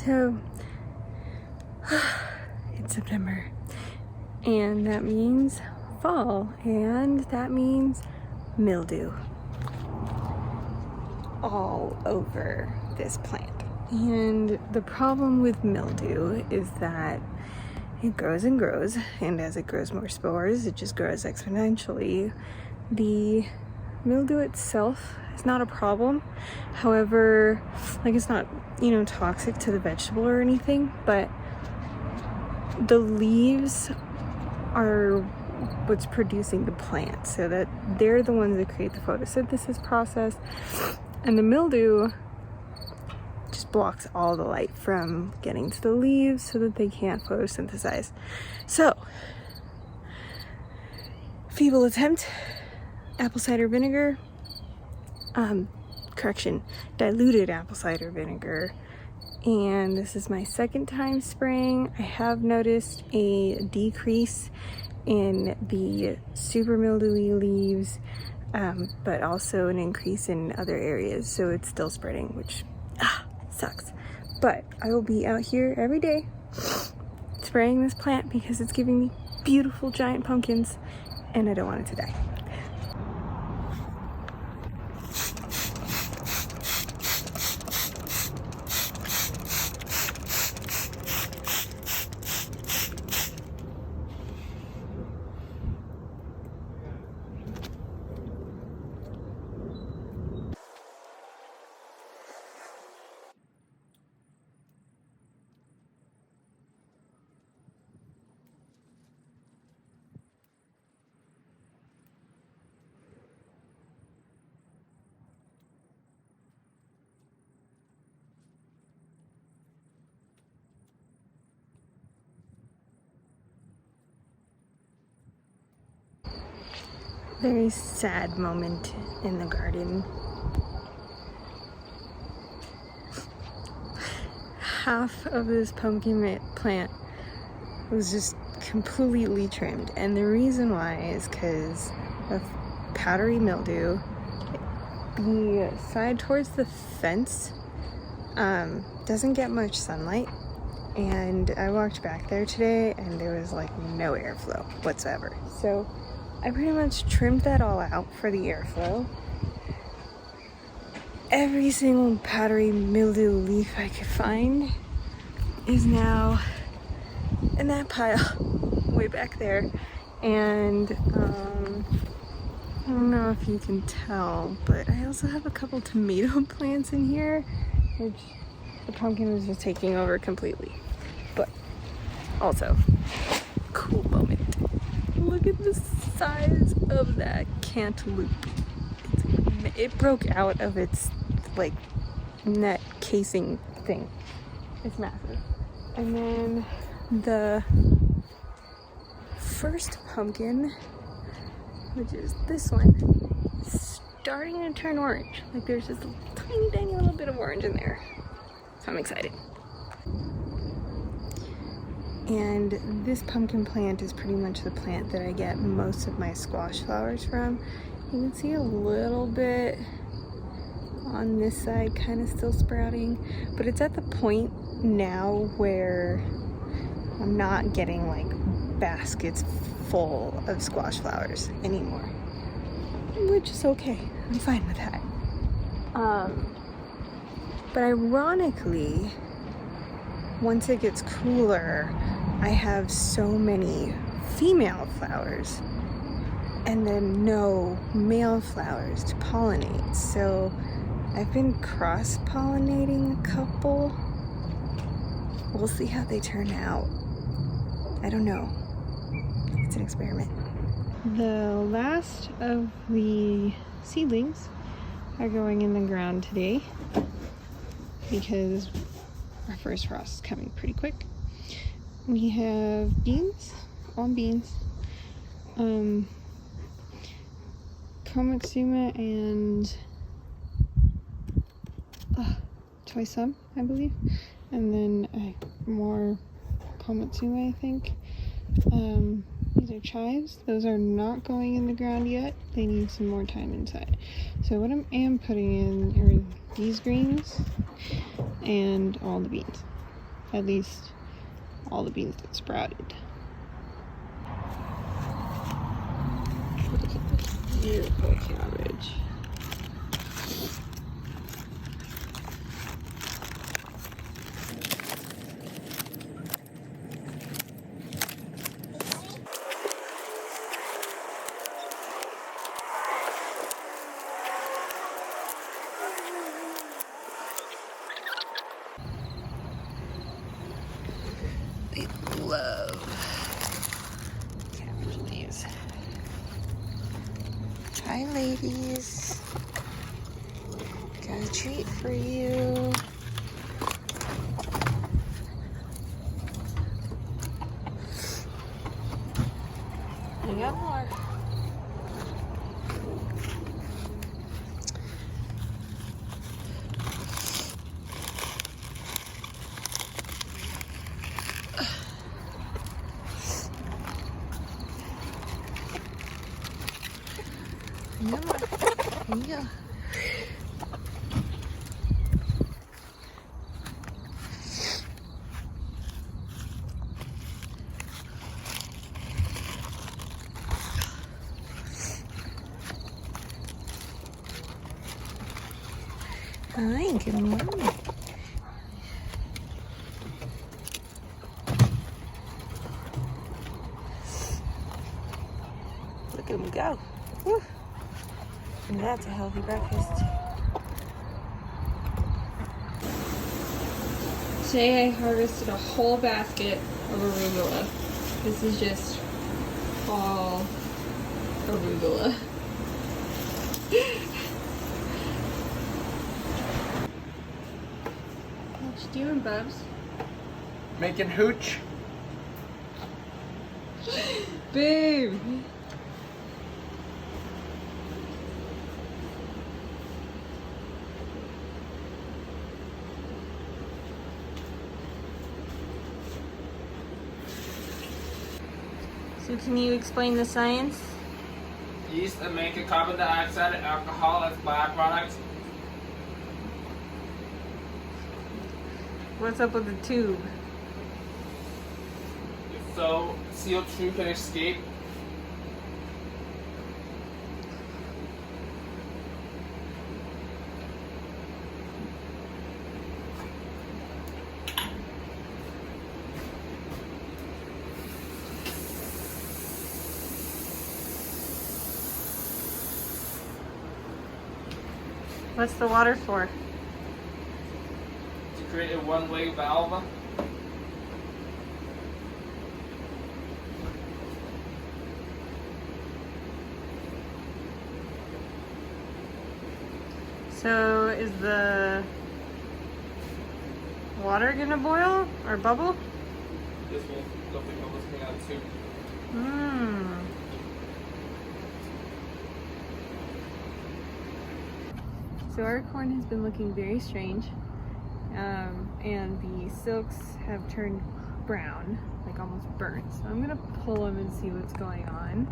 So, it's September, and that means fall, and that means mildew all over this plant. And the problem with mildew is that it grows and grows, and as it grows more spores, it just grows exponentially. The mildew itself is not a problem. However, like, it's not, toxic to the vegetable or anything, but the leaves are what's producing the plant, so that they're the ones that create the photosynthesis process, and the mildew just blocks all the light from getting to the leaves so that they can't photosynthesize. So, feeble attempt, apple cider vinegar, diluted apple cider vinegar, and this is my second time spraying. I have noticed a decrease in the super mildewy leaves, but also an increase in other areas, so it's still spreading, which sucks. But I will be out here every day spraying this plant because it's giving me beautiful giant pumpkins and I don't want it to die. Very sad moment in the garden. Half of this pumpkin plant was just completely trimmed, and the reason why is because of powdery mildew. The side towards the fence doesn't get much sunlight, and I walked back there today and there was like no airflow whatsoever. So I pretty much trimmed that all out for the airflow. Every single powdery mildew leaf I could find is now in that pile way back there. And I don't know if you can tell, but I also have a couple tomato plants in here, which the pumpkin was just taking over completely. But also, cool moment. Look at the size of that cantaloupe. It broke out of its net casing thing. It's massive. And then the first pumpkin, which is this one, is starting to turn orange. Like, there's just a tiny little bit of orange in there. So I'm excited. And this pumpkin plant is pretty much the plant that I get most of my squash flowers from. You can see a little bit on this side kind of still sprouting, but it's at the point now where I'm not getting like baskets full of squash flowers anymore, which is okay. I'm fine with that. But ironically, once it gets cooler, I have so many female flowers and then no male flowers to pollinate. So I've been cross-pollinating a couple. We'll see how they turn out. I don't know. It's an experiment. The last of the seedlings are going in the ground today because our first frost is coming pretty quick. We have beans, all beans, komatsuma and choy sum, I believe, and then more komatsuma, I think. These are chives. Those are not going in the ground yet. They need some more time inside. So what I am putting in are these greens and all the beans. At least all the beans that sprouted. Beautiful cabbage. They love cabbage leaves. Hi, ladies. Got a treat for you. I got more. No more. Here you go. Hi, good morning. Look at him go. Woo. And that's a healthy breakfast. Today I harvested a whole basket of arugula. This is just all arugula. What you doing, Bubs? Making hooch. Babe! So can you explain the science? Yeast and make a carbon dioxide and alcohol as byproducts. What's up with the tube? So CO2 can escape. What's the water for? To create a one-way valve. So is the water gonna boil or bubble? This will lovely bubbles coming out too. Mmm. So our corn has been looking very strange, and the silks have turned brown, like almost burnt. So I'm gonna pull them and see what's going on.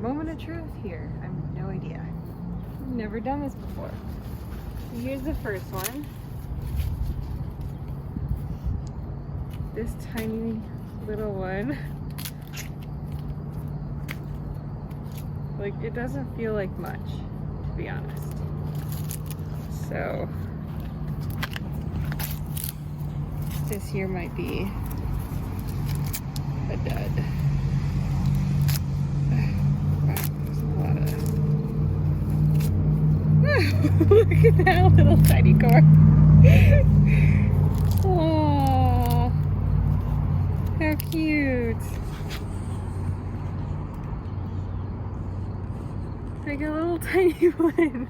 Moment of truth here. I have no idea. I've never done this before. So here's the first one. This tiny little one. Like, it doesn't feel like much, to be honest. So this here might be a dud. Wow, there's a lot of look at that little tiny corn. Oh, how cute. Like a little tiny one.